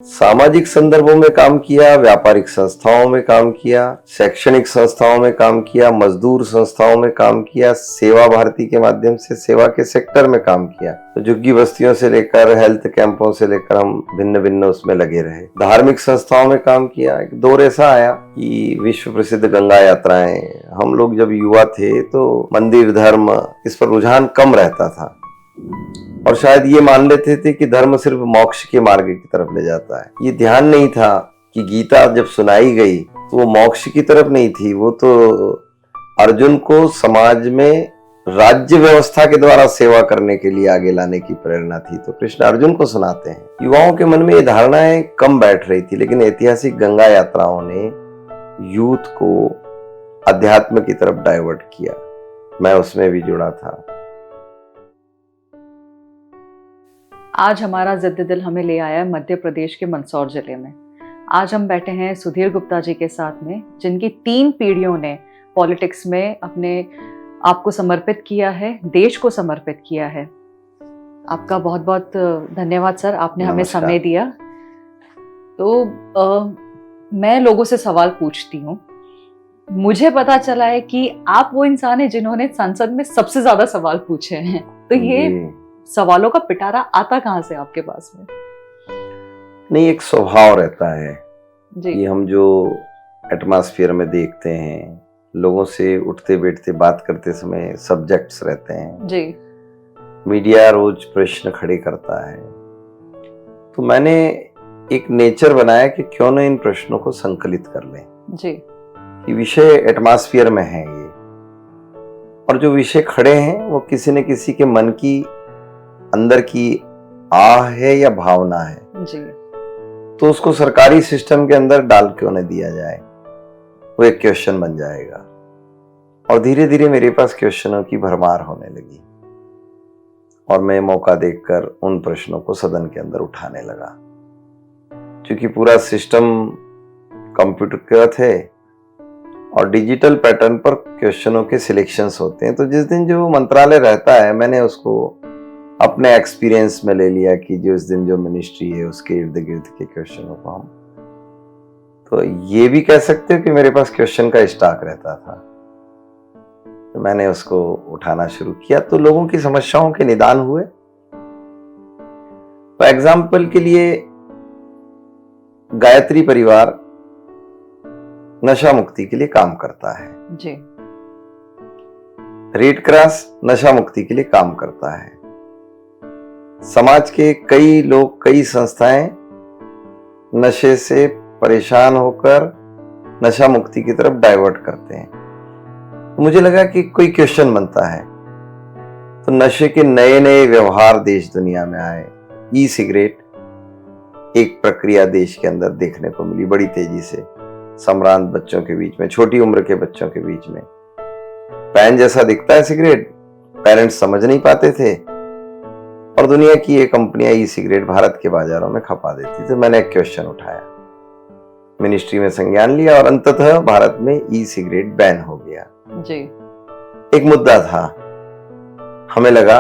सामाजिक संदर्भों में काम किया, व्यापारिक संस्थाओं में काम किया, शैक्षणिक संस्थाओं में काम किया, मजदूर संस्थाओं में काम किया, सेवा भारती के माध्यम से सेवा के सेक्टर में काम किया। तो झुग्गी बस्तियों से लेकर हेल्थ कैंपों से लेकर हम भिन्न भिन्न उसमें लगे रहे। धार्मिक संस्थाओं में काम किया। एक दौर ऐसा आया कि विश्व प्रसिद्ध गंगा यात्राएं, हम लोग जब युवा थे तो मंदिर धर्म इस पर रुझान कम रहता था और शायद ये मान लेते थे कि धर्म सिर्फ मोक्ष के मार्ग की तरफ ले जाता है। ये ध्यान नहीं था कि गीता जब सुनाई गई तो वो मोक्ष की तरफ नहीं थी, वो तो अर्जुन को समाज में राज्य व्यवस्था के द्वारा सेवा करने के लिए आगे लाने की प्रेरणा थी। तो कृष्ण अर्जुन को सुनाते हैं। युवाओं के मन में ये धारणाएं कम बैठ रही थी, लेकिन ऐतिहासिक गंगा यात्राओं ने यूथ को अध्यात्म की तरफ डाइवर्ट किया। मैं उसमें भी जुड़ा था। आज हमारा जिद्द दिल हमें ले आया है मध्य प्रदेश के मंदसौर जिले में। आज हम बैठे हैं सुधीर गुप्ता जी के साथ में, जिनकी 3 पीढ़ियों ने पॉलिटिक्स में अपने आप को समर्पित किया है, देश को समर्पित किया है। आपका बहुत बहुत धन्यवाद सर, आपने हमें समय दिया। तो मैं लोगों से सवाल पूछती हूँ। मुझे पता चला है कि आप वो इंसान हैं जिन्होंने संसद में सबसे ज्यादा सवाल पूछे हैं। तो ये सवालों का पिटारा आता कहाँ से आपके पास में? नहीं, एक स्वभाव रहता है जी। कि हम जो एटमॉस्फेयर में देखते हैं, लोगों से उठते बैठते बात करते समय सब्जेक्ट्स रहते हैं जी। मीडिया रोज प्रश्न खड़े करता है, तो मैंने एक नेचर बनाया कि क्यों न इन प्रश्नों को संकलित कर लें जी। कि विषय एटमॉस्फेयर में है ये, और जो विषय खड़े हैं वो किसी न किसी के मन की अंदर की आह है या भावना है जी। तो उसको सरकारी सिस्टम के अंदर डाल क्यों न दिया जाए। वो एक क्वेश्चन बन जाएगा और धीरे धीरे मेरे पास क्वेश्चनों की भरमार होने लगी और मैं मौका देखकर उन प्रश्नों को सदन के अंदर उठाने लगा। क्योंकि पूरा सिस्टम कंप्यूटरकृत है और डिजिटल पैटर्न पर क्वेश्चनों के सिलेक्शंस होते हैं, तो जिस दिन जो मंत्रालय रहता है मैंने उसको अपने एक्सपीरियंस में ले लिया कि जो इस दिन जो मिनिस्ट्री है उसके इर्द गिर्द के क्वेश्चनों को हम, तो ये भी कह सकते हो कि मेरे पास क्वेश्चन का स्टॉक रहता था। तो मैंने उसको उठाना शुरू किया तो लोगों की समस्याओं के निदान हुए। तो एग्जाम्पल के लिए गायत्री परिवार नशा मुक्ति के लिए काम करता है जी। रेड क्रॉस नशा मुक्ति के लिए काम करता है। समाज के कई लोग, कई संस्थाएं नशे से परेशान होकर नशा मुक्ति की तरफ डाइवर्ट करते हैं। तो मुझे लगा कि कोई क्वेश्चन बनता है, तो नशे के नए नए व्यवहार देश दुनिया में आए। ई सिगरेट एक प्रक्रिया देश के अंदर देखने को मिली बड़ी तेजी से, सम्रांत बच्चों के बीच में, छोटी उम्र के बच्चों के बीच में। पैन जैसा दिखता है सिगरेट, पेरेंट्स समझ नहीं पाते थे और दुनिया की ये कंपनियां ई सिगरेट भारत के बाजारों में खपा देती। तो मैंने एक क्वेश्चन उठाया, मिनिस्ट्री में संज्ञान लिया और अंततः भारत में ई सिगरेट बैन हो गया जी। एक मुद्दा था, हमें लगा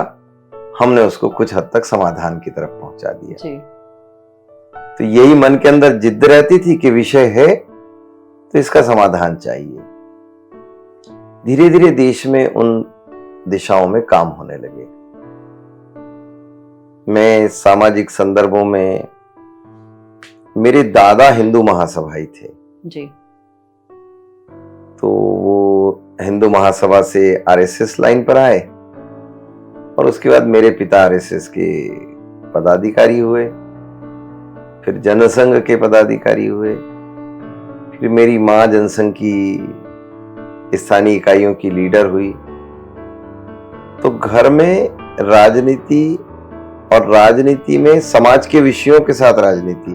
हमने उसको कुछ हद तक समाधान की तरफ पहुंचा दिया जी। तो यही मन के अंदर जिद्द रहती थी कि विषय है तो इसका समाधान चाहिए। धीरे धीरे देश में उन दिशाओं में काम होने लगे। मैं सामाजिक संदर्भों में, मेरे दादा हिंदू महासभाई थे जी। तो वो हिंदू महासभा से आरएसएस लाइन पर आए और उसके बाद मेरे पिता आरएसएस के पदाधिकारी हुए, फिर जनसंघ के पदाधिकारी हुए, फिर मेरी माँ जनसंघ की स्थानीय इकाइयों की लीडर हुई। तो घर में राजनीति और राजनीति में समाज के विषयों के साथ राजनीति,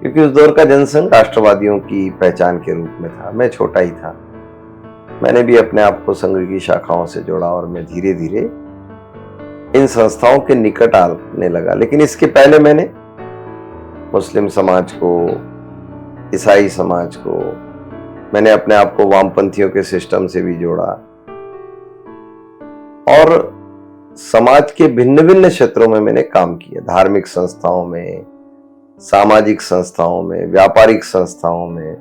क्योंकि उस दौर का जनसंघ राष्ट्रवादियों की पहचान के रूप में था। मैं छोटा ही था, मैंने भी अपने आप को संघ की शाखाओं से जोड़ा और मैं धीरे धीरे इन संस्थाओं के निकट आने लगा। लेकिन इसके पहले मैंने मुस्लिम समाज को, ईसाई समाज को, मैंने अपने आप को वामपंथियों के सिस्टम से भी जोड़ा और समाज के भिन्न भिन्न क्षेत्रों में मैंने काम किया। धार्मिक संस्थाओं में, सामाजिक संस्थाओं में, व्यापारिक संस्थाओं में,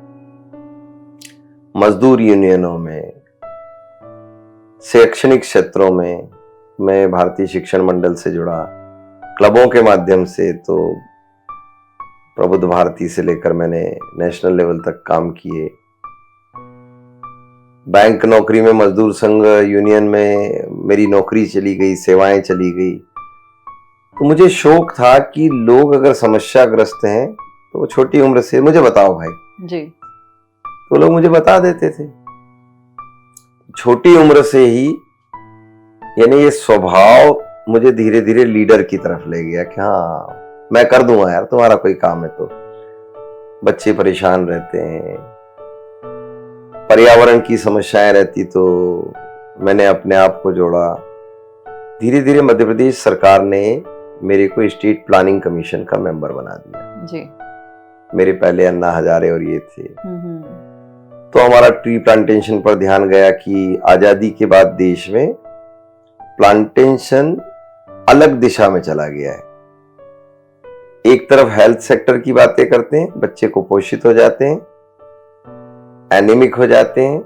मजदूर यूनियनों में, शैक्षणिक क्षेत्रों में मैं भारतीय शिक्षण मंडल से जुड़ा, क्लबों के माध्यम से तो प्रबुद्ध भारती से लेकर मैंने नेशनल लेवल तक काम किए। बैंक नौकरी में मजदूर संघ यूनियन में मेरी नौकरी चली गई, सेवाएं चली गई। तो मुझे शौक था कि लोग अगर समस्याग्रस्त हैं तो वो छोटी उम्र से मुझे बताओ भाई जी। तो लोग मुझे बता देते थे। छोटी उम्र से ही यानी ये स्वभाव मुझे धीरे धीरे लीडर की तरफ ले गया कि हाँ मैं कर दूंगा यार, तुम्हारा कोई काम है तो। बच्चे परेशान रहते हैं, पर्यावरण की समस्याएं रहती, तो मैंने अपने आप को जोड़ा। धीरे धीरे मध्य प्रदेश सरकार ने मेरे को स्टेट प्लानिंग कमीशन का मेंबर बना दिया जी। मेरे पहले अन्ना हजारे और ये थे। तो हमारा ट्री प्लांटेशन पर ध्यान गया कि आजादी के बाद देश में प्लांटेशन अलग दिशा में चला गया है। एक तरफ हेल्थ सेक्टर की बातें करते हैं, बच्चे कुपोषित हो जाते हैं, एनीमिक हो जाते हैं,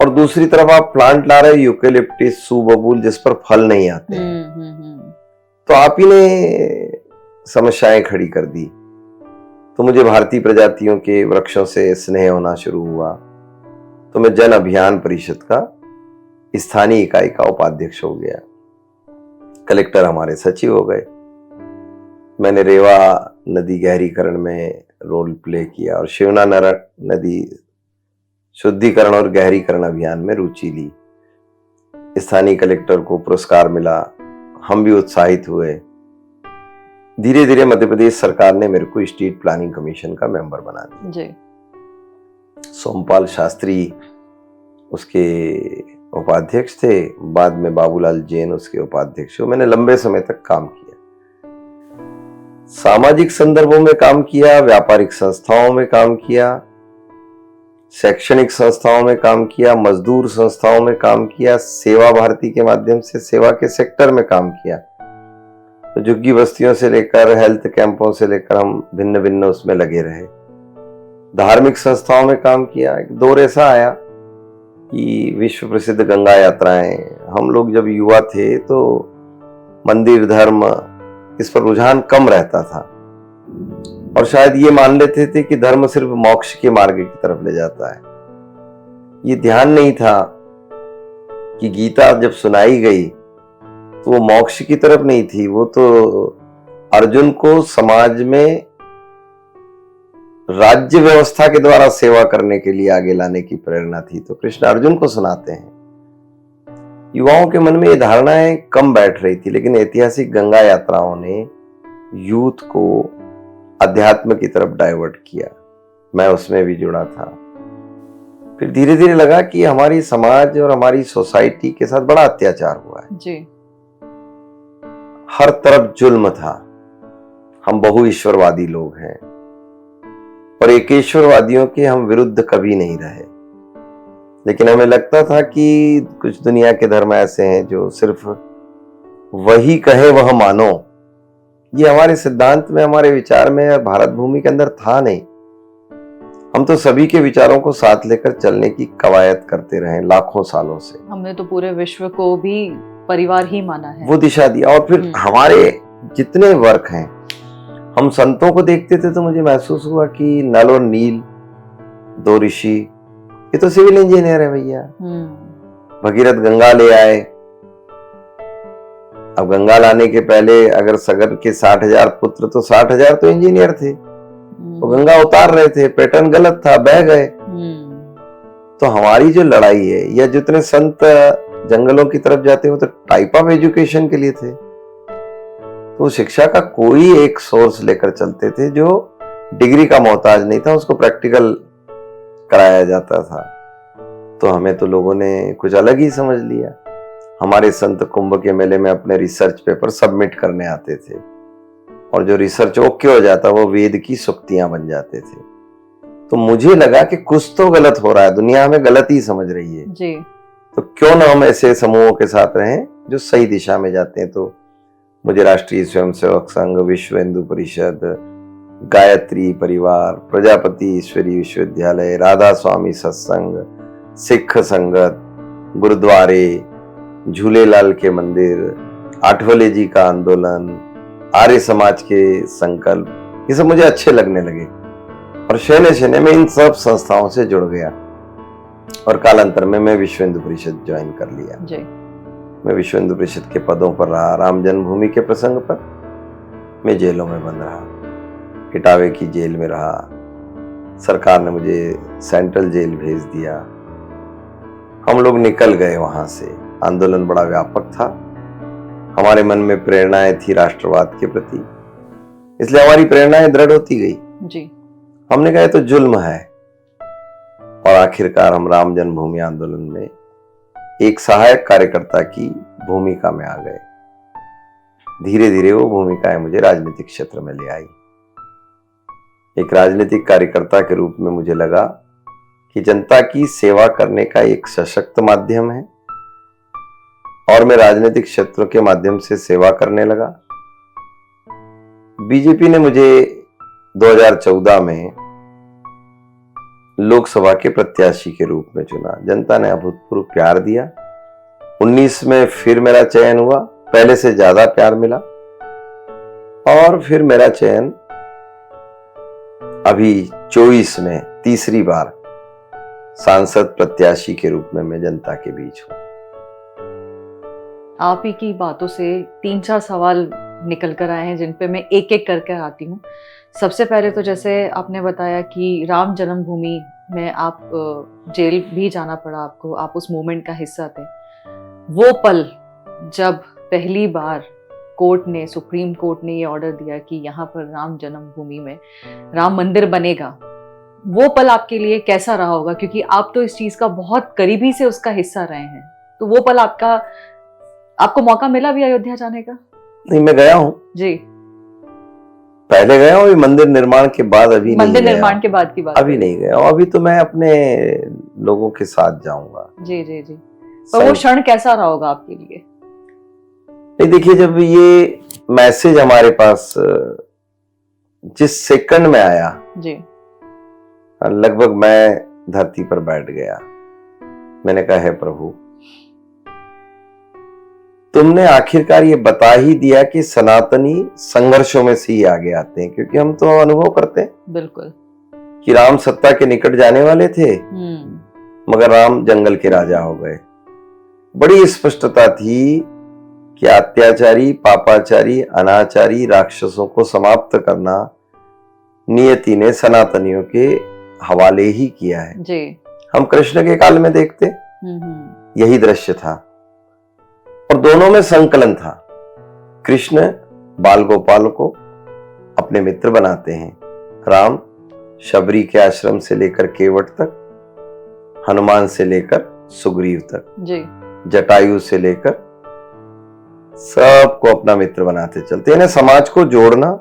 और दूसरी तरफ आप प्लांट ला रहे हो यूकेलिप्टिस, सूबबूल, जिस पर फल नहीं आते हैं। तो आप ही ने समस्याएं खड़ी कर दी। तो मुझे भारतीय प्रजातियों के वृक्षों से स्नेह होना शुरू हुआ। तो मैं जन अभियान परिषद का स्थानीय इकाई का उपाध्यक्ष हो गया। कलेक्टर हमारे सचिव हो गए। मैंने रेवा नदी गहरीकरण में रोल प्ले किया और शिवना नदी शुद्धिकरण और गहरीकरण अभियान में रुचि ली। स्थानीय कलेक्टर को पुरस्कार मिला, हम भी उत्साहित हुए। धीरे धीरे मध्य प्रदेश सरकार ने मेरे को स्टेट प्लानिंग कमीशन का मेंबर बना दिया जी। सोमपाल शास्त्री उसके उपाध्यक्ष थे, बाद में बाबूलाल जैन उसके उपाध्यक्ष। मैंने लंबे समय तक काम किया, सामाजिक संदर्भों में काम किया, व्यापारिक संस्थाओं में काम किया, शैक्षणिक संस्थाओं में काम किया, मजदूर संस्थाओं में काम किया, सेवा भारती के माध्यम से सेवा के सेक्टर में काम किया। तो झुग्गी बस्तियों से लेकर हेल्थ कैंपों से लेकर हम भिन्न भिन्न उसमें लगे रहे। धार्मिक संस्थाओं में काम किया। एक दौर ऐसा आया कि विश्व प्रसिद्ध गंगा यात्राएं, हम लोग जब युवा थे तो मंदिर धर्म इस पर रुझान कम रहता था, और शायद ये मान लेते थे कि धर्म सिर्फ मोक्ष के मार्ग की तरफ ले जाता है। ये ध्यान नहीं था कि गीता जब सुनाई गई तो वो मोक्ष की तरफ नहीं थी, वो तो अर्जुन को समाज में राज्य व्यवस्था के द्वारा सेवा करने के लिए आगे लाने की प्रेरणा थी। तो कृष्ण अर्जुन को सुनाते हैं। युवाओं के मन में ये धारणाएं कम बैठ रही थी, लेकिन ऐतिहासिक गंगा यात्राओं ने यूथ को अध्यात्म की तरफ डाइवर्ट किया। मैं उसमें भी जुड़ा था। फिर धीरे धीरे लगा कि हमारी समाज और हमारी सोसाइटी के साथ बड़ा अत्याचार हुआ है जी। हर तरफ जुल्म था। हम बहुईश्वरवादी लोग हैं और एकेश्वरवादियों के हम विरुद्ध कभी नहीं रहे, लेकिन हमें लगता था कि कुछ दुनिया के धर्म ऐसे हैं जो सिर्फ वही कहे वह मानो। ये हमारे सिद्धांत में, हमारे विचार में, भारत भूमि के अंदर था नहीं। हम तो सभी के विचारों को साथ लेकर चलने की कवायद करते रहे लाखों सालों से। हमने तो पूरे विश्व को भी परिवार ही माना है, वो दिशा दिया। और फिर हमारे जितने वर्क हैं, हम संतों को देखते थे तो मुझे महसूस हुआ कि नल और नील दो ऋषि, ये तो सिविल इंजीनियर है भैया। भगीरथ गंगा ले आए। अब गंगा लाने के पहले अगर सगर के 60,000 पुत्र, तो 60,000 तो इंजीनियर थे। वो गंगा उतार रहे थे, पैटर्न गलत था, बह गए। तो हमारी जो लड़ाई है, या जितने संत जंगलों की तरफ जाते हैं, वो तो टाइप ऑफ एजुकेशन के लिए थे। तो शिक्षा का कोई एक सोर्स लेकर चलते थे जो डिग्री का मोहताज नहीं था, उसको प्रैक्टिकल कराया जाता था। तो हमें तो लोगों ने कुछ अलग ही समझ लिया। हमारे संत कुंभ के मेले में अपने रिसर्च पेपर सबमिट करने आते थे, और जो रिसर्च ओके हो जाता वो वेद की सुक्तियां बन जाते थे। तो मुझे लगा कि कुछ तो गलत हो रहा है, दुनिया हमें गलत ही समझ रही है जी। तो क्यों ना हम ऐसे समूहों के साथ रहें जो सही दिशा में जाते हैं। तो मुझे राष्ट्रीय स्वयंसेवक संघ, विश्व हिंदू परिषद, गायत्री परिवार, प्रजापति ईश्वरी विश्वविद्यालय, राधा स्वामी सत्संग, सिख संगत, गुरुद्वारे, झूलेलाल के मंदिर, आठवले जी का आंदोलन, आर्य समाज के संकल्प, ये सब मुझे अच्छे लगने लगे और शहने शहने में इन सब संस्थाओं से जुड़ गया और कालांतर में मैं विश्व हिंदू परिषद ज्वाइन कर लिया। जी। मैं विश्व हिंदू परिषद के पदों पर रहा। राम जन्मभूमि के प्रसंग पर मैं जेलों में बंद रहा, इटावे की जेल में रहा, सरकार ने मुझे सेंट्रल जेल भेज दिया। हम लोग निकल गए वहां से। आंदोलन बड़ा व्यापक था, हमारे मन में प्रेरणाएं थी राष्ट्रवाद के प्रति, इसलिए हमारी प्रेरणाएं दृढ़ होती गई। जी। हमने कहा तो जुल्म है और आखिरकार हम राम जन्मभूमि आंदोलन में एक सहायक कार्यकर्ता की भूमिका में आ गए। धीरे धीरे वो भूमिकाएं मुझे राजनीतिक क्षेत्र में ले आई। एक राजनीतिक कार्यकर्ता के रूप में मुझे लगा कि जनता की सेवा करने का एक सशक्त माध्यम है और मैं राजनीतिक क्षेत्रों के माध्यम से सेवा करने लगा। बीजेपी ने मुझे 2014 में लोकसभा के प्रत्याशी के रूप में चुना। जनता ने अभूतपूर्व प्यार दिया। 19 में फिर मेरा चयन हुआ, पहले से ज्यादा प्यार मिला और फिर मेरा चयन अभी 24 में तीसरी बार सांसद प्रत्याशी के रूप में मैं जनता के बीच हूं। आप ही की बातों से 3-4 सवाल निकल कर आए हैं जिन पे मैं एक एक करके आती हूँ। सबसे पहले तो जैसे आपने बताया कि राम जन्मभूमि में आप जेल भी जाना पड़ा आपको, आप उस मूवमेंट का हिस्सा थे। वो पल जब पहली बार कोर्ट ने, सुप्रीम कोर्ट ने ये ऑर्डर दिया कि यहाँ पर राम जन्मभूमि में राम मंदिर बनेगा, वो पल आपके लिए कैसा रहा होगा? क्योंकि आप तो इस चीज का बहुत करीबी से उसका हिस्सा रहे हैं, तो वो पल आपको मौका मिला भी अयोध्या जाने का? नहीं, मैं गया हूँ जी। पहले गया हूँ, मंदिर निर्माण के बाद अभी मंदिर निर्माण के बाद की बात अभी नहीं गया हूँ। अभी तो मैं अपने लोगों के साथ जाऊंगा। जी जी जी। पर वो क्षण कैसा रहा होगा आपके लिए? नहीं, देखिए, जब ये मैसेज हमारे पास जिस सेकंड में आया जी, लगभग मैं धरती पर बैठ गया। मैंने कहा, है प्रभु, तुमने आखिरकार ये बता ही दिया कि सनातनी संघर्षों में से ही आगे आते हैं, क्योंकि हम तो अनुभव करते हैं बिल्कुल कि राम सत्ता के निकट जाने वाले थे मगर राम जंगल के राजा हो गए। बड़ी स्पष्टता थी कि अत्याचारी, पापाचारी, अनाचारी राक्षसों को समाप्त करना नियति ने सनातनियों के हवाले ही किया है। जी। हम कृष्ण के काल में देखते यही दृश्य था और दोनों में संकलन था। कृष्ण बाल गोपाल को अपने मित्र बनाते हैं, राम शबरी के आश्रम से लेकर केवट तक, हनुमान से लेकर सुग्रीव तक, जी, जटायु से लेकर सबको अपना मित्र बनाते चलते हैं। समाज को जोड़ना,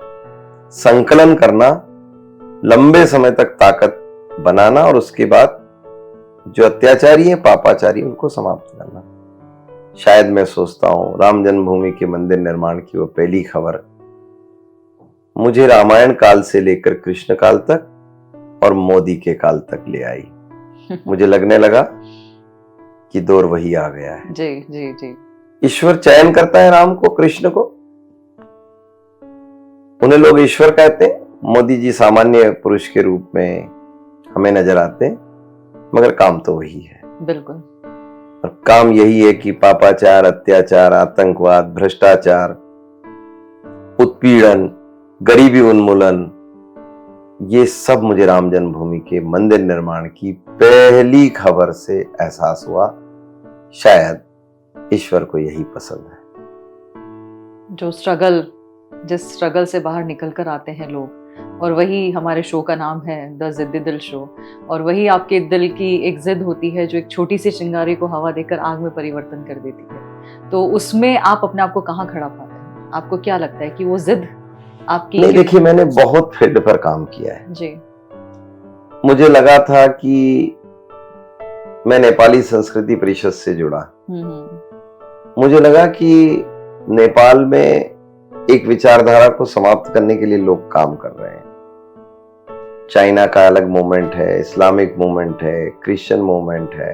संकलन करना, लंबे समय तक ताकत बनाना और उसके बाद जो अत्याचारी हैं, पापाचारी, उनको समाप्त करना। शायद मैं सोचता हूं राम जन्मभूमि के मंदिर निर्माण की वो पहली खबर मुझे रामायण काल से लेकर कृष्ण काल तक और मोदी के काल तक ले आई। मुझे लगने लगा कि दौर वही आ गया है। जी जी जी। ईश्वर चयन करता है राम को, कृष्ण को। उन्हें लोग ईश्वर कहते हैं, मोदी जी सामान्य पुरुष के रूप में हमें नजर आते हैं, मगर काम तो वही है। बिल्कुल। और काम यही है कि पापाचार, अत्याचार, आतंकवाद, भ्रष्टाचार, उत्पीड़न, गरीबी उन्मूलन, ये सब मुझे राम जन्मभूमि के मंदिर निर्माण की पहली खबर से एहसास हुआ। शायद ईश्वर को यही पसंद है। जिस स्ट्रगल से बाहर निकल कर आते हैं लोग, और वही हमारे शो का नाम है द जिद्दी दिल शो, और वही आपके दिल की एक जिद होती है जो एक छोटी सी चिंगारी को हवा देकर आग में परिवर्तन कर देती है। तो उसमें आप अपने आप को कहाँ खड़ा पाते हैं? आपको क्या लगता है कि वो जिद आपकी? नहीं, देखिए, मैंने बहुत फील्ड पर काम किया है जी। मुझे लगा था कि मैं नेपाली संस्कृति परिषद से जुड़ा। मुझे लगा कि नेपाल में एक विचारधारा को समाप्त करने के लिए लोग काम कर रहे हैं। चाइना का अलग मूवमेंट है, इस्लामिक मूवमेंट है, क्रिश्चियन मूवमेंट है।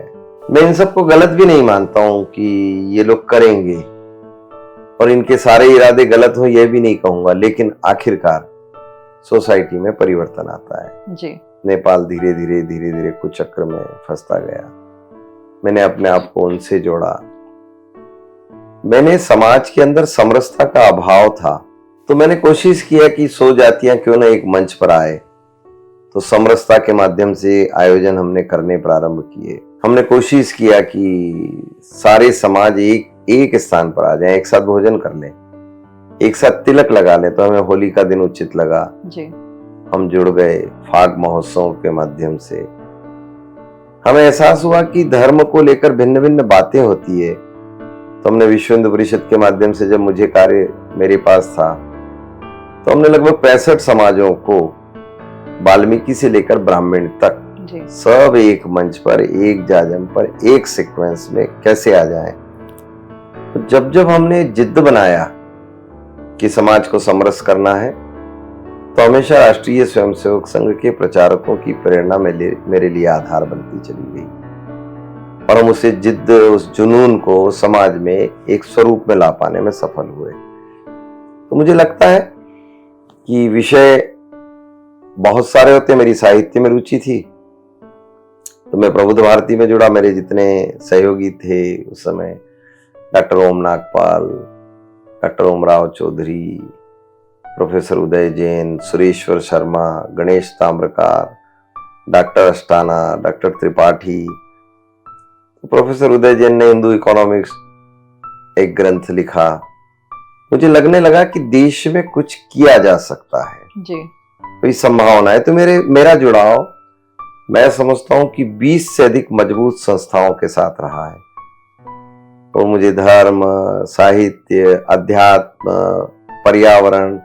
मैं इन सबको गलत भी नहीं मानता हूं कि ये लोग करेंगे, और इनके सारे इरादे गलत हो ये भी नहीं कहूंगा, लेकिन आखिरकार सोसाइटी में परिवर्तन आता है जी। नेपाल धीरे धीरे कुचक्र में फंसता गया। मैंने अपने आप को उनसे जोड़ा। मैंने समाज के अंदर समरसता का अभाव था, तो मैंने कोशिश किया कि 100 जातियां क्यों ना एक मंच पर आए। तो समरसता के माध्यम से आयोजन हमने करने प्रारंभ किए। हमने कोशिश किया कि सारे समाज एक स्थान पर आ जाएं, एक साथ भोजन कर लें, एक साथ तिलक लगा लें। तो हमें होली का दिन उचित लगा जी। हम जुड़ गए फाग महोत्सव के माध्यम से। हमें एहसास हुआ कि धर्म को लेकर भिन्न भिन्न बातें होती है। तो हमने विश्व हिंदू परिषद के माध्यम से, जब मुझे कार्य मेरे पास था, तो हमने लगभग 65 समाजों को, वाल्मीकि से लेकर ब्राह्मण तक, सब एक मंच पर, एक जाजम पर, एक सीक्वेंस में कैसे आ जाएं। तो जब हमने जिद्द बनाया कि समाज को समरस करना है, तो हमेशा राष्ट्रीय स्वयंसेवक संघ के प्रचारकों की प्रेरणा मेरे लिए आधार बनती चली गई, और हम उसे जिद्द, उस जुनून को समाज में एक स्वरूप में ला पाने में सफल हुए। तो मुझे लगता है कि विषय बहुत सारे होते। मेरी साहित्य में रुचि थी, तो मैं प्रबुद्ध भारती में जुड़ा। मेरे जितने सहयोगी थे उस समय, doctor Om Nagpal, doctor Omrao Chaudhary, professor Uday Jain, Sureshwar Sharma, Ganesh Tamrakar, doctor Asthana, doctor Tripathi. Professor Uday Jain ने हिंदू इकोनॉमिक्स एक ग्रंथ लिखा। मुझे लगने लगा कि देश में कुछ किया जा सकता है जी। कोई संभावना है। तो मेरा जुड़ाव, मैं समझता हूं कि 20 से अधिक मजबूत संस्थाओं के साथ रहा है। तो मुझे धर्म, साहित्य, अध्यात्म, पर्यावरण,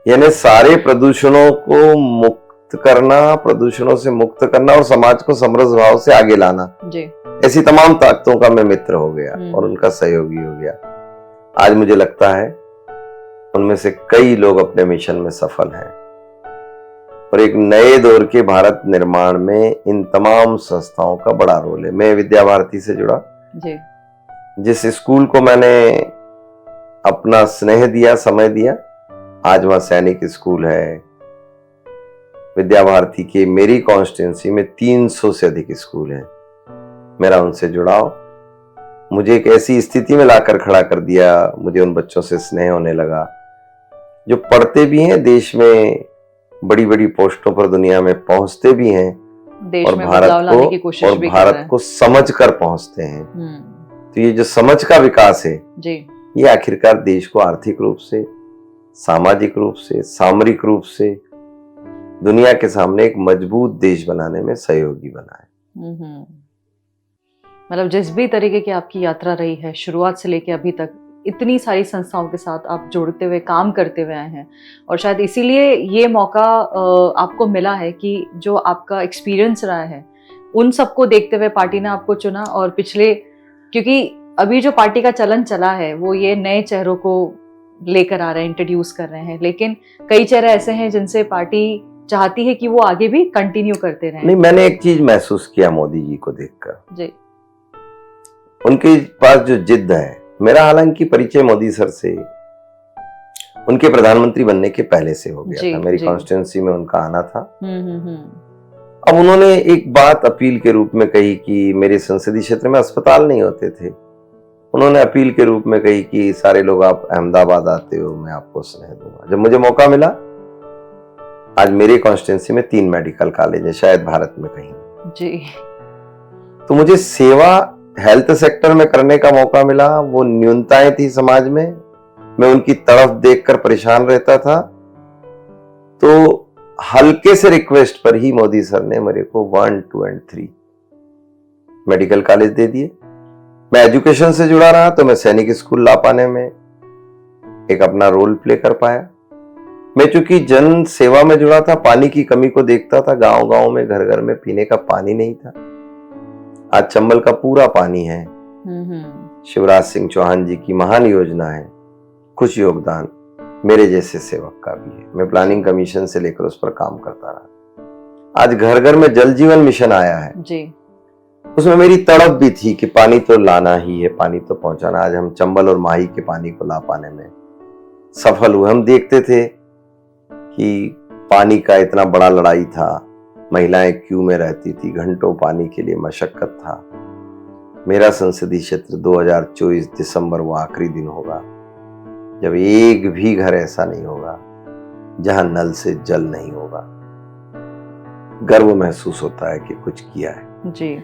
यानी सारे प्रदूषणों को मुक्त करना, प्रदूषणों से मुक्त करना और समाज को समरस भाव से आगे लाना जी। ऐसी तमाम ताकतों का मैं मित्र हो गया और उनका सहयोगी हो गया। आज मुझे लगता है उनमें से कई लोग अपने मिशन में सफल हैं, और एक नए दौर के भारत निर्माण में इन तमाम संस्थाओं का बड़ा रोल है। मैं विद्या भारती से जुड़ा जी। जिस स्कूल को मैंने अपना स्नेह दिया, समय दिया, आज वहां सैनिक स्कूल है। विद्या भारती के मेरी कॉन्स्टिट्यूंसी में 300 से अधिक स्कूल हैं। मेरा उनसे जुड़ाव मुझे एक ऐसी स्थिति में लाकर खड़ा कर दिया, मुझे उन बच्चों से स्नेह होने लगा जो पढ़ते भी हैं, देश में बड़ी बड़ी पोस्टों पर दुनिया में पहुंचते भी हैं, देश और में भारत को समझ कर पहुंचते हैं। तो ये जो समझ का विकास है जी, ये आखिरकार देश को आर्थिक रूप से, सामाजिक रूप से, सामरिक रूप से दुनिया के सामने एक मजबूत देश बनाने में सहयोगी बना है। मतलब जिस भी तरीके की आपकी यात्रा रही है, शुरुआत से लेकर अभी तक, इतनी सारी संस्थाओं के साथ आप जुड़ते हुए काम करते हुए आए हैं, और शायद इसीलिए ये मौका आपको मिला है कि जो आपका एक्सपीरियंस रहा है उन सबको देखते हुए पार्टी ने आपको चुना। और पिछले, क्योंकि अभी जो पार्टी का चलन चला है वो ये नए चेहरों को लेकर आ रहे हैं, इंट्रोड्यूस कर रहे हैं, लेकिन कई चेहरे ऐसे हैं जिनसे पार्टी चाहती है कि वो आगे भी कंटिन्यू करते रहें। नहीं, मैंने एक चीज महसूस किया मोदी जी को देखकर जी, उनके पास जो जिद्द है। मेरा हालांकि परिचय मोदी सर से उनके प्रधानमंत्री बनने के पहले से हो गया था। मेरी कॉन्स्टिट्यूंसी में उनका आना था। अब उन्होंने एक बात अपील के रूप में कही कि मेरे संसदीय क्षेत्र में अस्पताल नहीं होते थे। उन्होंने अपील के रूप में कही कि सारे लोग आप अहमदाबाद आते हो, मैं आपको स्नेह दूंगा। जब मुझे मौका मिला, आज मेरे कॉन्स्टिट्यूंसी में 3 मेडिकल कॉलेज है, शायद भारत में कहीं जी। तो मुझे सेवा हेल्थ सेक्टर में करने का मौका मिला। वो न्यूनताएं थी समाज में, मैं उनकी तड़फ देखकर परेशान रहता था। तो हल्के से रिक्वेस्ट पर ही मोदी सर ने मेरे को 1, 2 और 3 मेडिकल कॉलेज दे दिए। मैं एजुकेशन से जुड़ा रहा तो मैं सैनिक स्कूल ला पाने में एक अपना रोल प्ले कर पाया। मैं चूंकि जन सेवा में जुड़ा था, पानी की कमी को देखता था। गांव गांव में, घर घर में पीने का पानी नहीं था। आज चंबल का पूरा पानी है। शिवराज सिंह चौहान जी की महान योजना है। कुछ योगदान मेरे जैसे सेवक का भी है। मैं प्लानिंग कमीशन से लेकर उस पर काम करता रहा। आज घर घर में जल जीवन मिशन आया है जी। उसमें मेरी तड़प भी थी कि पानी तो लाना ही है, पानी तो पहुंचाना। आज हम चंबल और माही के पानी को ला पाने में सफल हुए। हम देखते थे कि पानी का इतना बड़ा लड़ाई था, महिलाएं क्यू में रहती थी, घंटों पानी के लिए मशक्कत था। मेरा संसदीय क्षेत्र 2024 दिसंबर वो आखिरी दिन होगा जब एक भी घर ऐसा नहीं होगा जहां नल से जल नहीं होगा। गर्व महसूस होता है कि कुछ किया है। जी,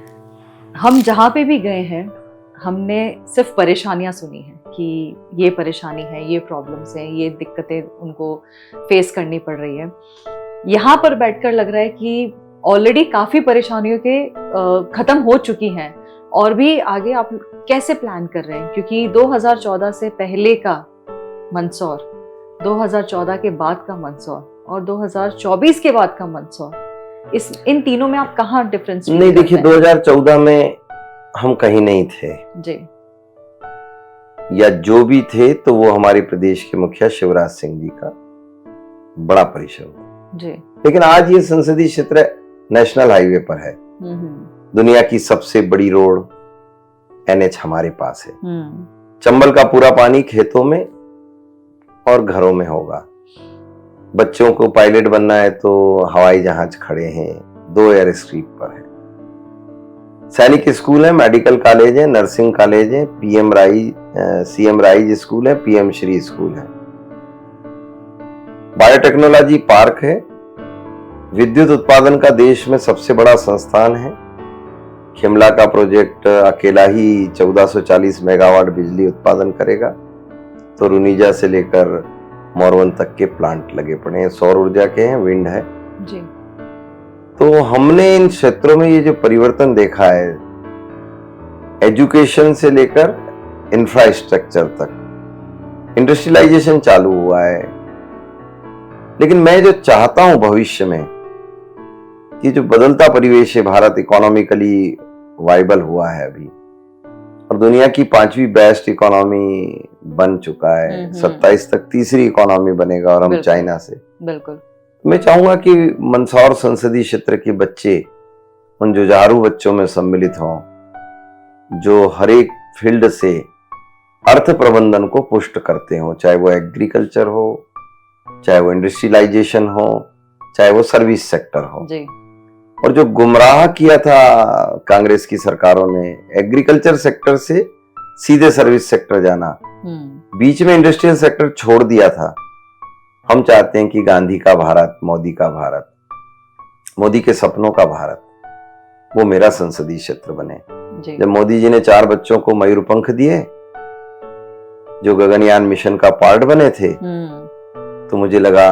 हम जहाँ पे भी गए हैं हमने सिर्फ परेशानियां सुनी हैं कि ये परेशानी है, ये प्रॉब्लम्स हैं, ये दिक्कतें उनको फेस करनी पड़ रही है। यहाँ पर बैठकर लग रहा है कि ऑलरेडी काफ़ी परेशानियों के ख़त्म हो चुकी हैं और भी आगे आप कैसे प्लान कर रहे हैं? क्योंकि 2014 से पहले का मंदसौर, 2014 के बाद का मंदसौर और 2024 के बाद का मंदसौर, इन तीनों में आप कहाँ डिफरेंस? नहीं, देखिए 2014 में हम कहीं नहीं थे जी, या जो भी थे तो वो हमारे प्रदेश के मुखिया शिवराज सिंह जी का बड़ा परिश्रम था जी। लेकिन आज ये संसदीय क्षेत्र नेशनल हाईवे पर है। दुनिया की सबसे बड़ी रोड NH हमारे पास है। चंबल का पूरा पानी खेतों में और घरों में होगा। बच्चों को पायलट बनना है तो हवाई जहाज खड़े हैं, 2 एयर स्ट्रिप पर है। सैनिक स्कूल है, मेडिकल कॉलेज है, नर्सिंग कॉलेज है, CM राइज स्कूल है, PM श्री स्कूल है, बायोटेक्नोलॉजी पार्क है, विद्युत उत्पादन का देश में सबसे बड़ा संस्थान है। शिमला का प्रोजेक्ट अकेला ही 1440 मेगावाट बिजली उत्पादन करेगा, तो रुनीजा से लेकर मोरवन तक के प्लांट लगे पड़े हैं, सौर ऊर्जा के हैं, विंड है जी। तो हमने इन क्षेत्रों में ये जो परिवर्तन देखा है, एजुकेशन से लेकर इंफ्रास्ट्रक्चर तक, इंडस्ट्रियलाइजेशन चालू हुआ है। लेकिन मैं जो चाहता हूं भविष्य में कि जो बदलता परिवेश है, भारत इकोनॉमिकली वाइबल हुआ है अभी और दुनिया की 5वीं बेस्ट इकोनॉमी बन चुका है। 27 तक तीसरी इकोनॉमी बनेगा और हम चाइना से। बिल्कुल। मैं चाहूंगा कि मंदसौर संसदीय क्षेत्र के बच्चे उन जुझारू बच्चों में सम्मिलित हों जो हर एक फील्ड से अर्थ प्रबंधन को पुष्ट करते हो, चाहे वो एग्रीकल्चर हो, चाहे वो इंडस्ट्रियलाइजेशन हो, चाहे वो सर्विस सेक्टर हो जी। और जो गुमराह किया था कांग्रेस की सरकारों ने एग्रीकल्चर सेक्टर से सीधे सर्विस सेक्टर जाना, बीच में इंडस्ट्रियल सेक्टर छोड़ दिया था। हम चाहते हैं कि गांधी का भारत, मोदी का भारत, मोदी के सपनों का भारत, वो मेरा संसदीय क्षेत्र बने। जब मोदी जी ने 4 बच्चों को मयूरपंख दिए जो गगनयान मिशन का पार्ट बने थे, तो मुझे लगा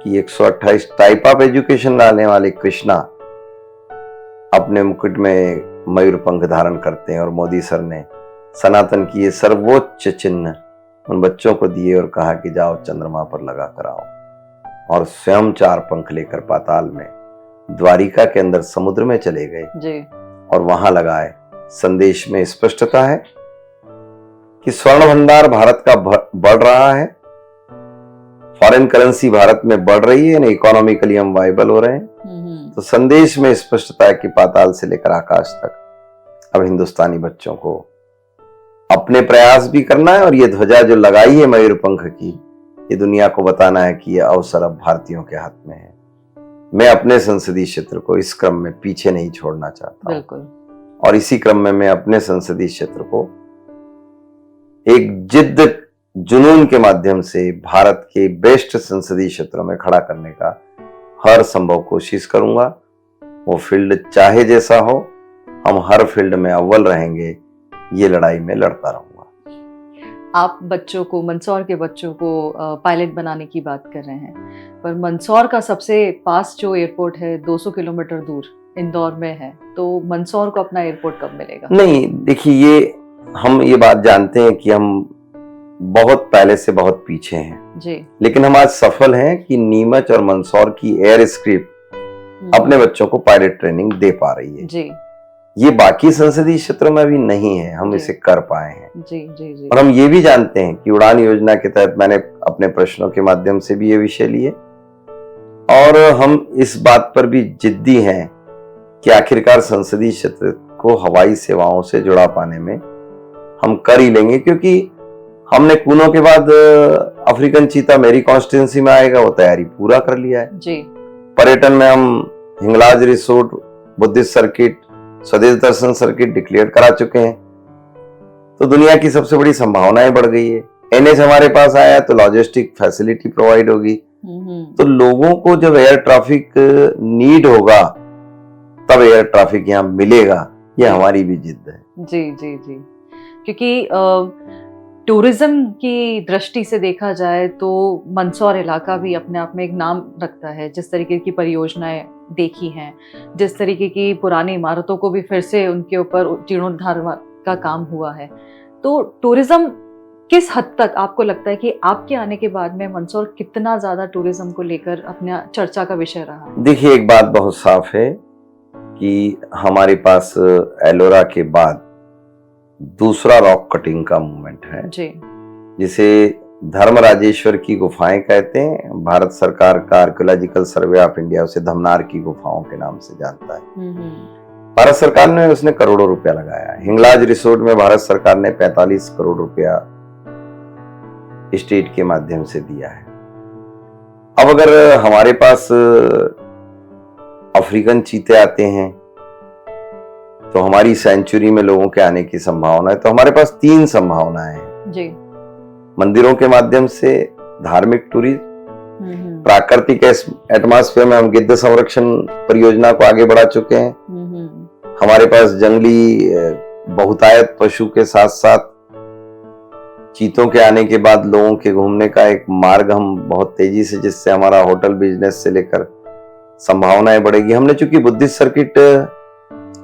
कि 128 टाइप ऑफ एजुकेशन डालने वाले कृष्णा अपने मुकुट में मयूरपंख धारण करते हैं और मोदी सर ने सनातन की ये सर्वोच्च चिन्ह उन बच्चों को दिए और कहा कि जाओ चंद्रमा पर लगा कर आओ, और स्वयं 4 पंख लेकर पाताल में द्वारिका के अंदर समुद्र में चले गए जी। और वहां लगाए। संदेश में स्पष्टता है कि स्वर्ण भंडार भारत का बढ़ रहा है, फॉरेन करेंसी भारत में बढ़ रही है, इकोनॉमिकली हम वाइबल हो रहे हैं। तो संदेश में स्पष्टता है कि पाताल से लेकर आकाश तक अब हिंदुस्तानी बच्चों को अपने प्रयास भी करना है और ये ध्वजा जो लगाई है मयूरपंख की, ये दुनिया को बताना है कि ये अवसर अब भारतीयों के हाथ में है। मैं अपने संसदीय क्षेत्र को इस क्रम में पीछे नहीं छोड़ना चाहता। बिल्कुल। और इसी क्रम में मैं अपने संसदीय क्षेत्र को एक जिद्द जुनून के माध्यम से भारत के बेस्ट संसदीय क्षेत्रों में खड़ा करने का हर संभव कोशिश करूंगा। वो फील्ड चाहे जैसा हो, हम हर फील्ड में अव्वल रहेंगे, ये लड़ाई में लड़ता रहूंगा। आप बच्चों को, मंदसौर के बच्चों को पायलट बनाने की बात कर रहे हैं, पर मंदसौर का सबसे पास जो एयरपोर्ट है 200 किलोमीटर दूर इंदौर में है, तो मंदसौर को अपना एयरपोर्ट कब मिलेगा? नहीं, देखिए हम ये बात जानते हैं कि हम बहुत पहले से बहुत पीछे हैं जी। लेकिन हम आज सफल हैं कि नीमच और मंदसौर की एयर स्ट्रिप अपने बच्चों को पायलट ट्रेनिंग दे पा रही है जी। ये बाकी संसदीय क्षेत्रों में अभी नहीं है, हम जी। इसे कर पाए हैं। जी जी जी। और हम ये भी जानते हैं कि उड़ान योजना के तहत मैंने अपने प्रश्नों के माध्यम से भी ये विषय लिए और हम इस बात पर भी जिद्दी हैं कि आखिरकार संसदीय क्षेत्र को हवाई सेवाओं से जुड़ा पाने में हम कर ही लेंगे, क्योंकि हमने कूनो के बाद अफ्रीकन चीता मेरी कॉन्स्टिट्यूंसी में आएगा, वो तैयारी पूरा कर लिया है। जी। पर्यटन में हम हिंगलाज रिसोर्ट, बुद्धिस्ट सर्किट, स्वदेश दर्शन सर्किट डिक्लेयर करा चुके हैं, तो दुनिया की सबसे बड़ी संभावनाएं बढ़ गई है। एनएच हमारे पास आया तो लॉजिस्टिक फैसिलिटी प्रोवाइड होगी, तो लोगों को जब एयर ट्रैफिक नीड होगा तब एयर ट्रैफिक यहाँ मिलेगा, ये हमारी भी जिद है। जी जी जी। क्योंकि टूरिज्म की दृष्टि से देखा जाए तो मंदसौर इलाका भी अपने आप में एक नाम रखता है। जिस तरीके की परियोजनाएं देखी हैं, जिस तरीके की पुरानी इमारतों को भी फिर से उनके ऊपर जीर्णोद्धार का काम हुआ है, तो टूरिज्म किस हद तक आपको लगता है कि आपके आने के बाद में मंदसौर कितना ज्यादा टूरिज्म को लेकर अपना चर्चा का विषय रहा? देखिए, एक बात बहुत साफ है कि हमारे पास एलोरा के बाद दूसरा रॉक कटिंग का मूवमेंट है जी। जिसे धर्मराजेश्वर की गुफाएं कहते हैं। भारत सरकार का आर्कियोलॉजिकल सर्वे ऑफ इंडिया उसे धमनार की गुफाओं के नाम से जानता है। भारत सरकार ने उसने करोड़ों रुपया लगाया। हिंगलाज रिसोर्ट में भारत सरकार ने 45 करोड़ रुपया स्टेट के माध्यम से दिया है। अब अगर हमारे पास अफ्रीकन चीते आते हैं तो हमारी सेंचुरी में लोगों के आने की संभावना है, तो हमारे पास 3 संभावनाएं हैं जी। मंदिरों के माध्यम से, धार्मिक टूरिज्म, प्राकृतिक एटमॉस्फेयर में हम गिद्ध संरक्षण परियोजना को आगे बढ़ा चुके हैं। हमारे पास जंगली बहुतायत पशु के साथ साथ चीतों के आने के बाद लोगों के घूमने का एक मार्ग हम बहुत तेजी से, जिससे हमारा होटल बिजनेस से लेकर संभावनाएं बढ़ेगी। हमने चूंकि बुद्धिस्ट सर्किट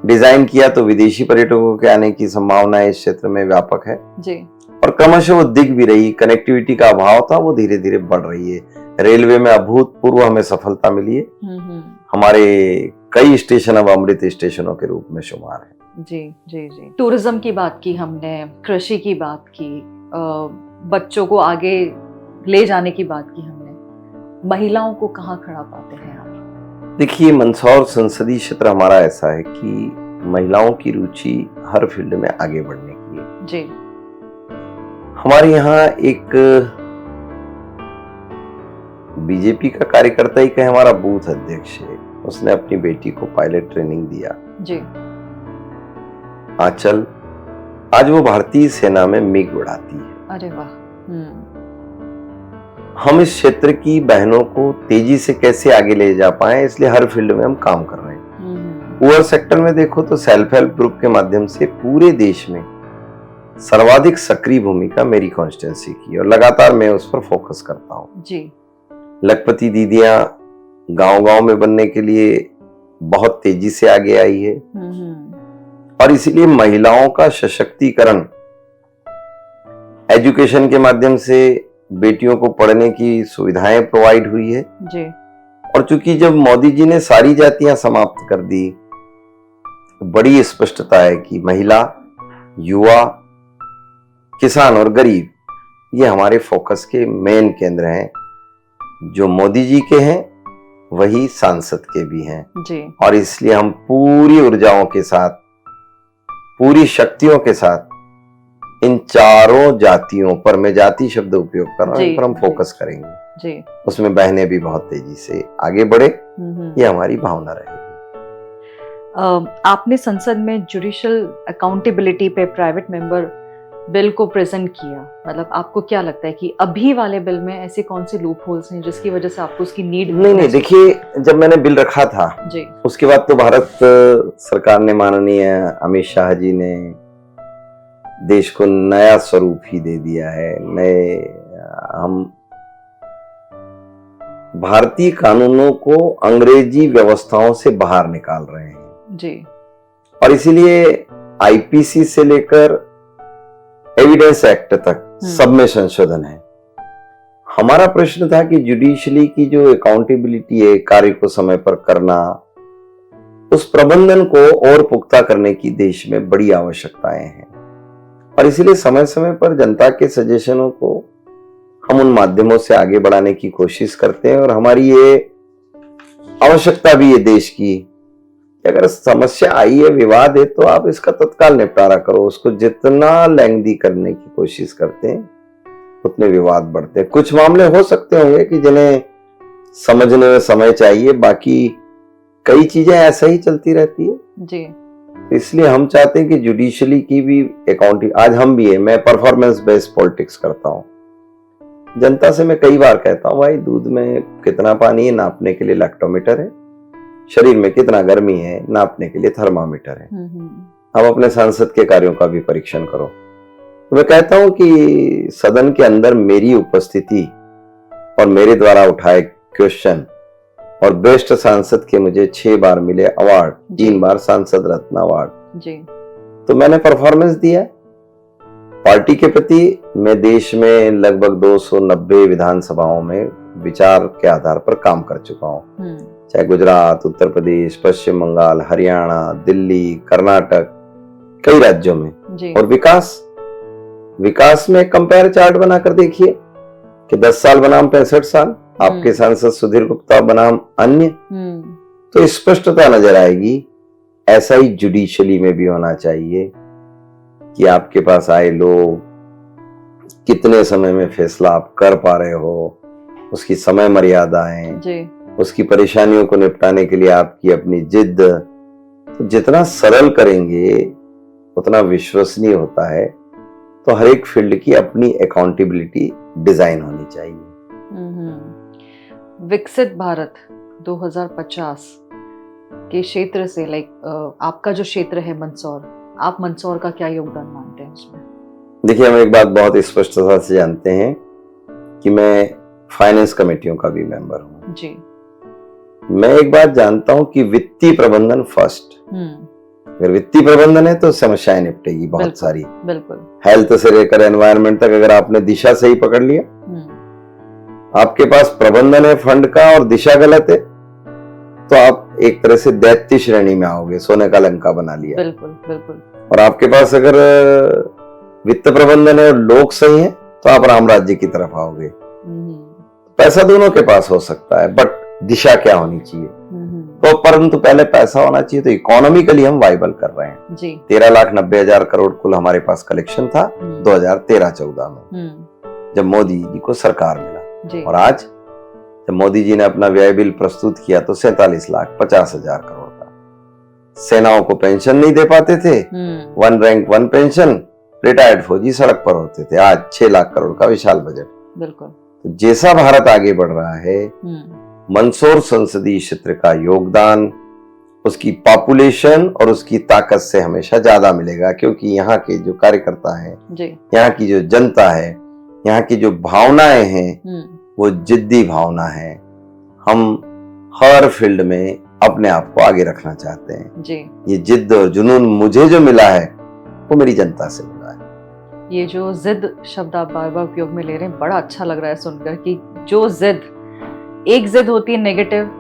डिजाइन किया तो विदेशी पर्यटकों के आने की संभावना इस क्षेत्र में व्यापक है जी। और क्रमशः वो दिख भी रही। कनेक्टिविटी का अभाव था, वो धीरे धीरे बढ़ रही है। रेलवे में अभूतपूर्व हमें सफलता मिली है। हमारे कई स्टेशन अब अमृत स्टेशनों के रूप में शुमार है। जी जी जी। टूरिज्म की बात की हमने, कृषि की बात की, बच्चों को आगे ले जाने की बात की हमने, महिलाओं को कहाँ खड़ा पाते हैं आप? देखिए, मंदसौर संसदीय क्षेत्र हमारा ऐसा है कि महिलाओं की रुचि हर फील्ड में आगे बढ़ने की है जी। हमारे यहाँ एक बीजेपी का कार्यकर्ता ही कहे, हमारा बूथ अध्यक्ष है, उसने अपनी बेटी को पायलट ट्रेनिंग दिया जी। आंचल, आज वो भारतीय सेना में मिग उड़ाती है। अरे वाह। हम इस क्षेत्र की बहनों को तेजी से कैसे आगे ले जा पाए, इसलिए हर फील्ड में हम काम कर रहे हैं। पुअर सेक्टर में देखो तो सेल्फ हेल्प ग्रुप के माध्यम से पूरे देश में सर्वाधिक सक्रिय भूमिका मेरी कॉन्स्टिट्यूंसी की और लगातार मैं उस पर फोकस करता हूँ जी। लखपति दीदियां गांव-गांव में बनने के लिए बहुत तेजी से आगे आई है और इसीलिए महिलाओं का सशक्तिकरण, एजुकेशन के माध्यम से बेटियों को पढ़ने की सुविधाएं प्रोवाइड हुई है जी। और चूंकि जब मोदी जी ने सारी जातियां समाप्त कर दी, बड़ी स्पष्टता है कि महिला, युवा, किसान और गरीब ये हमारे फोकस के मेन केंद्र हैं। जो मोदी जी के हैं वही सांसद के भी हैं जी। और इसलिए हम पूरी ऊर्जाओं के साथ, पूरी शक्तियों के साथ इन चारों जातियों पर, मैं जाति शब्द उपयोग कर रहा हूं, इन पर हम फोकस करेंगे जी। उसमें बहनें भी बहुत तेजी से आगे बढ़े, ये हमारी भावना रहेगी। आपने संसद में जुडिशियल अकाउंटेबिलिटी पे प्राइवेट मेंबर बिल को प्रेजेंट किया, मतलब आपको क्या लगता है कि अभी वाले बिल में ऐसे कौन से लूप होल्स हैं जिसकी वजह से आपको उसकी नीड? नहीं, देखिए, जब मैंने बिल रखा था जी, उसके बाद तो भारत सरकार ने, माननीय अमित शाह जी ने देश को नया स्वरूप ही दे दिया है। हम भारतीय कानूनों को अंग्रेजी व्यवस्थाओं से बाहर निकाल रहे हैं जी। और इसीलिए आईपीसी से लेकर एविडेंस एक्ट तक सब में संशोधन है। हमारा प्रश्न था कि जुडिशरी की जो अकाउंटेबिलिटी है, कार्य को समय पर करना, उस प्रबंधन को और पुख्ता करने की देश में बड़ी आवश्यकताएं हैं और इसीलिए समय समय पर जनता के सजेशनों को हम उन माध्यमों से आगे बढ़ाने की कोशिश करते हैं और हमारी ये आवश्यकता भी है देश की कि अगर समस्या आई है, विवाद है, तो आप इसका तत्काल निपटारा करो। उसको जितना लेंथी करने की कोशिश करते हैं उतने विवाद बढ़ते हैं। कुछ मामले हो सकते होंगे कि जिन्हें समझने में समय चाहिए, बाकी कई चीजें ऐसा ही चलती रहती है जी। इसलिए हम चाहते हैं कि जुडिशली की भी अकाउंटिंग, आज हम भी है, मैं परफॉर्मेंस बेस्ड पॉलिटिक्स करता हूँ। जनता से मैं कई बार कहता हूँ, भाई दूध में कितना पानी है नापने के लिए लैक्टोमीटर है, शरीर में कितना गर्मी है नापने के लिए थर्मामीटर है। अब अपने सांसद के कार्यों का भी परीक्षण करो। तो मैं कहता हूं कि सदन के अंदर मेरी उपस्थिति और मेरे द्वारा उठाए क्वेश्चन और बेस्ट सांसद के मुझे 6 बार मिले अवार्ड, 3 बार सांसद रत्न अवार्ड जी। तो मैंने परफॉर्मेंस दिया पार्टी के प्रति। मैं देश में लगभग 290 विधानसभाओं में विचार के आधार पर काम कर चुका हूँ, चाहे गुजरात, उत्तर प्रदेश, पश्चिम बंगाल, हरियाणा, दिल्ली, कर्नाटक, कई राज्यों में जी। और विकास में कंपेयर चार्ट बनाकर देखिए कि 10 साल बनाम 65 साल, आपके सांसद सुधीर गुप्ता बनाम अन्य, तो स्पष्टता नजर आएगी। ऐसा ही जुडिशली में भी होना चाहिए कि आपके पास आए लोग कितने समय में फैसला आप कर पा रहे हो, उसकी समय मर्यादाएं जी। उसकी परेशानियों को निपटाने के लिए आपकी अपनी जिद, तो जितना सरल करेंगे उतना विश्वसनीय होता है। तो हर एक फील्ड की अपनी अकाउंटेबिलिटी डिजाइन होनी चाहिए। विकसित भारत 2050 के क्षेत्र से आपका जो क्षेत्र है मंदसौर, आप मंदसौर का क्या योगदान मानते हैं उसमें? देखिए, हम एक बात बहुत स्पष्टता से जानते हैं कि मैं फाइनेंस कमेटियों का भी मेंबर हूँ जी। मैं एक बात जानता हूं कि वित्तीय प्रबंधन फर्स्ट। अगर वित्तीय प्रबंधन है तो समस्याएं निपटेगी बहुत सारी। बिल्कुल। हेल्थ से लेकर एनवायरनमेंट तक अगर आपने दिशा सही पकड़ लिया, आपके पास प्रबंधन है फंड का और दिशा गलत है, तो आप एक तरह से दैत्य श्रेणी में आओगे, सोने का लंका बना लिया। बिल्कुल बिल्कुल। और आपके पास अगर वित्त प्रबंधन है और लोग सही है तो आप राम राज्य की तरफ आओगे। पैसा दोनों के पास हो सकता है, बट दिशा क्या होनी चाहिए? तो परंतु पहले पैसा होना चाहिए। तो इकोनॉमिकली हम वाइबल कर रहे हैं जी। 13,90,000 करोड़ कुल हमारे पास कलेक्शन था 2013-14 में, जब मोदी जी को सरकार मिला जी। और आज जब मोदी जी ने अपना व्यय बिल प्रस्तुत किया तो 47,50,000 करोड़ का। सेनाओं को पेंशन नहीं दे पाते थे, 1 रैंक 1 पेंशन, रिटायर्ड फौजी सड़क पर होते थे। आज 6 लाख करोड़ का विशाल बजट। बिल्कुल। तो जैसा भारत आगे बढ़ रहा है, मंदसौर संसदीय क्षेत्र का योगदान उसकी पॉपुलेशन और उसकी ताकत से हमेशा ज्यादा मिलेगा, क्योंकि यहाँ के जो कार्यकर्ता हैं, यहाँ की जो जनता है, यहाँ की जो भावनाएं हैं, वो जिद्दी भावना है। हम हर फील्ड में अपने आप को आगे रखना चाहते हैं जी। ये जिद और जुनून मुझे जो मिला है वो मेरी जनता से मिला है। ये जो जिद शब्द आप बार बार उपयोग में ले रहे हैं, बड़ा अच्छा लग रहा है सुनकर कि जो जिद, एक जिद होती है नेगेटिव,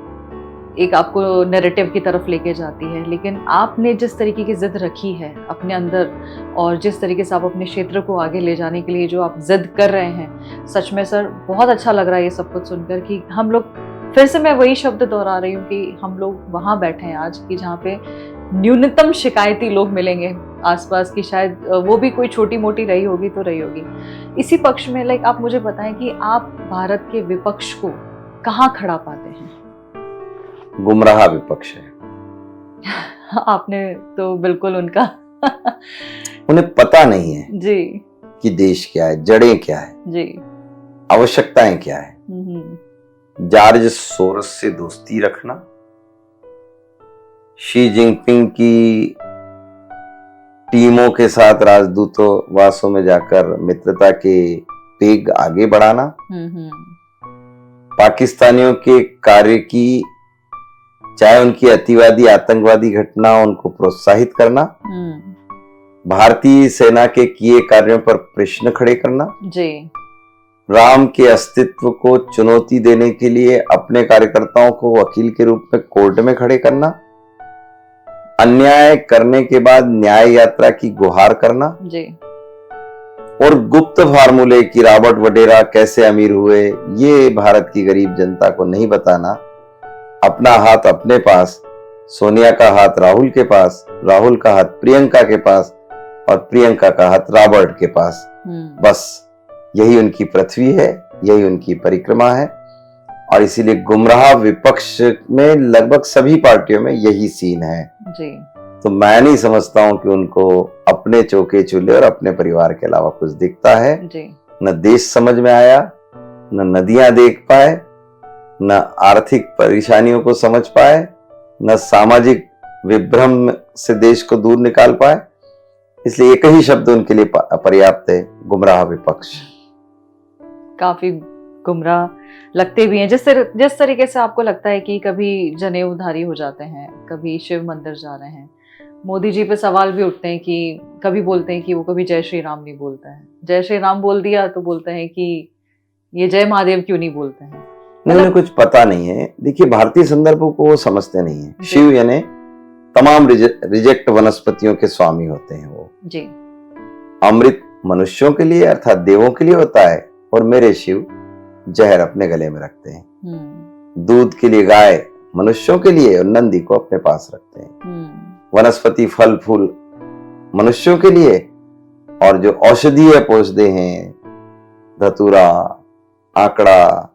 एक आपको नैरेटिव की तरफ लेके जाती है, लेकिन आपने जिस तरीके की जिद रखी है अपने अंदर और जिस तरीके से आप अपने क्षेत्र को आगे ले जाने के लिए जो आप जिद कर रहे हैं, सच में सर बहुत अच्छा लग रहा है ये सब कुछ सुनकर कि हम लोग, फिर से मैं वही शब्द दोहरा रही हूँ कि हम लोग वहाँ बैठे हैं आज कि जहाँ पे न्यूनतम शिकायती लोग मिलेंगे आसपास की, शायद वो भी कोई छोटी मोटी रही होगी तो रही होगी। इसी पक्ष में आप मुझे बताएं कि आप भारत के विपक्ष को कहाँ खड़ा पाते हैं? गुमराह विपक्ष है। आपने तो बिल्कुल उनका उन्हें पता नहीं है जी कि देश क्या है, जड़ें क्या है जी, आवश्यकताएं क्या है। जॉर्ज सोरस से दोस्ती रखना, शी जिनपिंग की टीमों के साथ राजदूतावासों में जाकर मित्रता के पेग आगे बढ़ाना, पाकिस्तानियों के कार्य की, चाहे उनकी अतिवादी आतंकवादी घटना, उनको प्रोत्साहित करना, भारतीय सेना के किए कार्यों पर प्रश्न खड़े करना जी, राम के अस्तित्व को चुनौती देने के लिए अपने कार्यकर्ताओं को वकील के रूप में कोर्ट में खड़े करना, अन्याय करने के बाद न्याय यात्रा की गुहार करना जी। और गुप्त फार्मूले की रॉबर्ट वडेरा कैसे अमीर हुए ये भारत की गरीब जनता को नहीं बताना, अपना हाथ अपने पास, सोनिया का हाथ राहुल के पास, राहुल का हाथ प्रियंका के पास और प्रियंका का हाथ रॉबर्ट के पास, बस यही उनकी पृथ्वी है, यही उनकी परिक्रमा है। और इसीलिए गुमराह विपक्ष में लगभग सभी पार्टियों में यही सीन है जी। तो मैं नहीं समझता हूं कि उनको अपने चौके चूल्हे और अपने परिवार के अलावा कुछ दिखता है जी। न देश समझ में आया, न नदियां देख पाए, न आर्थिक परेशानियों को समझ पाए, न सामाजिक विभ्रम से देश को दूर निकाल पाए। इसलिए एक ही शब्द उनके लिए पर्याप्त है, गुमराह विपक्ष। काफी गुमराह लगते भी हैं। जिस तरीके से आपको लगता है कि कभी जनेऊधारी हो जाते हैं, कभी शिव मंदिर जा रहे हैं, मोदी जी पे सवाल भी उठते हैं कि कभी बोलते हैं कि वो कभी जय श्री राम नहीं बोलते हैं, जय श्री राम बोल दिया तो बोलते हैं कि ये जय महादेव क्यों नहीं बोलते हैं। उन्हें कुछ पता नहीं है। देखिए, भारतीय संदर्भों को वो समझते नहीं है। शिव यानी तमाम रिजेक्ट वनस्पतियों के स्वामी होते हैं वो जी। अमृत मनुष्यों के लिए अर्थात देवों के लिए होता है और मेरे शिव जहर अपने गले में रखते हैं। दूध के लिए गाय मनुष्यों के लिए और नंदी को अपने पास रखते हैं। वनस्पति फल फूल मनुष्यों के लिए और जो औषधीय पौधे हैं धतूरा आंकड़ा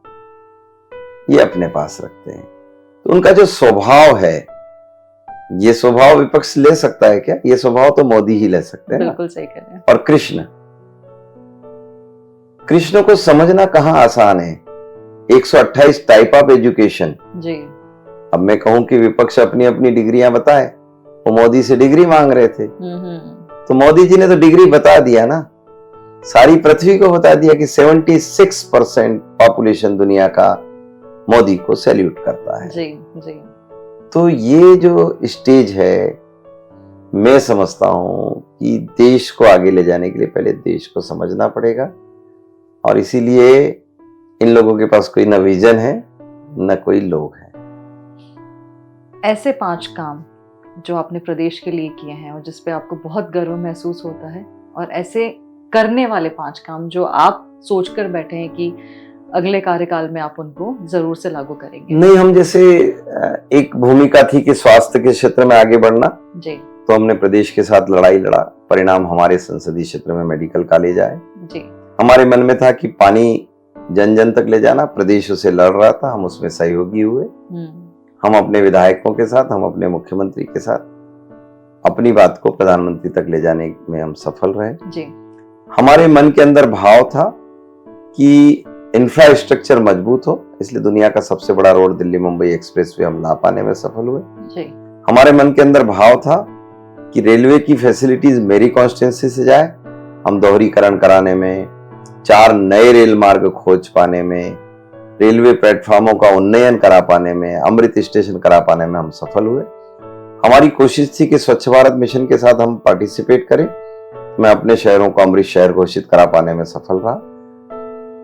ये अपने पास रखते हैं। तो उनका जो स्वभाव है, ये स्वभाव विपक्ष ले सकता है क्या? ये स्वभाव तो मोदी ही ले सकते हैं। बिल्कुल सही कह रहे हैं। और कृष्ण को समझना कहां आसान है। 128 टाइप ऑफ एजुकेशन जी। अब मैं कहूं कि विपक्ष अपनी अपनी डिग्रियां बताए, वो मोदी से डिग्री मांग रहे थे तो मोदी जी ने तो डिग्री बता दिया ना, सारी पृथ्वी को बता दिया कि 76% पॉपुलेशन दुनिया का मोदी को सैल्यूट करता है। जी जी। तो ये जो स्टेज है, मैं समझता हूं कि देश को आगे ले जाने के लिए पहले देश को समझना पड़ेगा और इसीलिए इन लोगों के पास कोई न विजन है न कोई लोग है। ऐसे 5 काम जो आपने प्रदेश के लिए किए हैं और जिस पे आपको बहुत गर्व महसूस होता है, और ऐसे करने वाले 5 काम जो आप सोचकर बैठे हैं कि अगले कार्यकाल में आप उनको जरूर से लागू करेंगे। नहीं, हम जैसे एक भूमिका थी कि स्वास्थ्य के क्षेत्र में आगे बढ़ना जी। तो हमने प्रदेश के साथ लड़ाई लड़ा, परिणाम हमारे संसदीय क्षेत्र में मेडिकल कॉलेज आए। जी। हमारे मन में था कि पानी जन जन तक ले जाना, प्रदेश उसे लड़ रहा था, हम उसमें सहयोगी हुए। हम अपने विधायकों के साथ, हम अपने मुख्यमंत्री के साथ अपनी बात को प्रधानमंत्री तक ले जाने में हम सफल रहे। जी। हमारे मन के अंदर भाव था कि इंफ्रास्ट्रक्चर मजबूत हो, इसलिए दुनिया का सबसे बड़ा रोड दिल्ली मुंबई एक्सप्रेसवे हम ला पाने में सफल हुए। जी। हमारे मन के अंदर भाव था कि रेलवे की फैसिलिटीज मेरी कॉन्स्टिट्यूंसी से जाए, हम दोहरीकरण कराने में, 4 नए रेल मार्ग खोज पाने में, रेलवे प्लेटफॉर्मों का उन्नयन करा पाने में, अमृत स्टेशन करा पाने में हम सफल हुए। हमारी कोशिश थी कि स्वच्छ भारत मिशन के साथ हम पार्टिसिपेट करें। मैं अपने शहरों को अमृत शहर घोषित करा पाने में सफल रहा।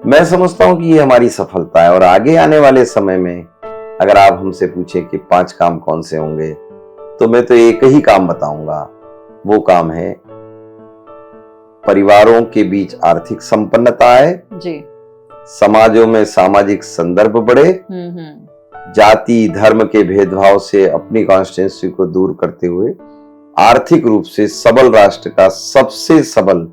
मैं समझता हूं कि ये हमारी सफलता है और आगे आने वाले समय में अगर आप हमसे पूछें कि 5 काम कौन से होंगे तो मैं तो एक ही काम बताऊंगा। वो काम है परिवारों के बीच आर्थिक संपन्नता आए जी। समाजों में सामाजिक संदर्भ बढ़े, जाति धर्म के भेदभाव से अपनी कॉन्स्टिट्यूंसी को दूर करते हुए आर्थिक रूप से सबल राष्ट्र का सबसे सबल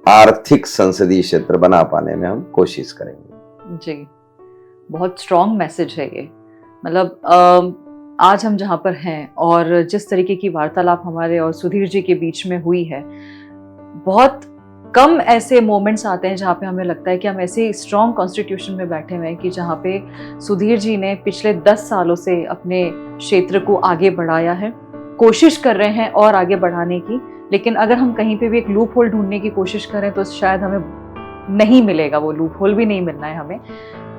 आर्थिक संसदीय क्षेत्र बना पाने में हम कोशिश करेंगे। जी, बहुत स्ट्रॉन्ग मैसेज है ये। मतलब आज हम जहाँ पर हैं और जिस तरीके की वार्तालाप हमारे और सुधीर जी के बीच में हुई है, बहुत कम ऐसे मोमेंट्स आते हैं जहाँ पे हमें लगता है कि हम ऐसे स्ट्रॉन्ग कॉन्स्टिट्यूशन में बैठे हुए हैं कि जहाँ पे सुधीर जी ने पिछले 10 सालों से अपने क्षेत्र को आगे बढ़ाया है, कोशिश कर रहे हैं और आगे बढ़ाने की। लेकिन अगर हम कहीं पे भी एक लूप होल ढूंढने की कोशिश करें तो शायद हमें नहीं मिलेगा, वो लूप होल भी नहीं मिलना है हमें।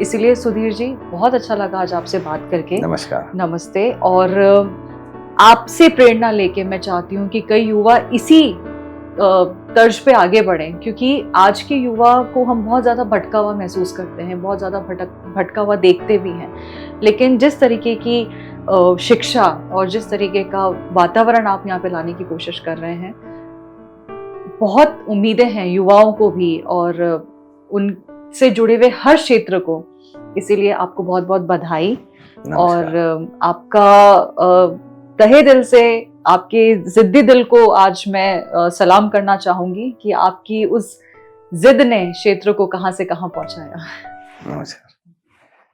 इसीलिए सुधीर जी, बहुत अच्छा लगा आज आपसे बात करके। नमस्कार। नमस्ते। और आपसे प्रेरणा लेके मैं चाहती हूँ कि कई युवा इसी तर्ज पे आगे बढ़ें, क्योंकि आज के युवा को हम बहुत ज़्यादा भटका हुआ महसूस करते हैं, बहुत ज़्यादा भटका हुआ देखते भी हैं। लेकिन जिस तरीके की शिक्षा और जिस तरीके का वातावरण आप यहाँ पे लाने की कोशिश कर रहे हैं, बहुत उम्मीदें हैं युवाओं को भी और उनसे जुड़े हुए हर क्षेत्र को। इसीलिए आपको बहुत बहुत बधाई और आपका तहे दिल से आपके जिद्दी दिल को आज मैं सलाम करना चाहूंगी कि आपकी उस जिद ने क्षेत्र को कहां से कहां पहुंचाया। नमस्कार।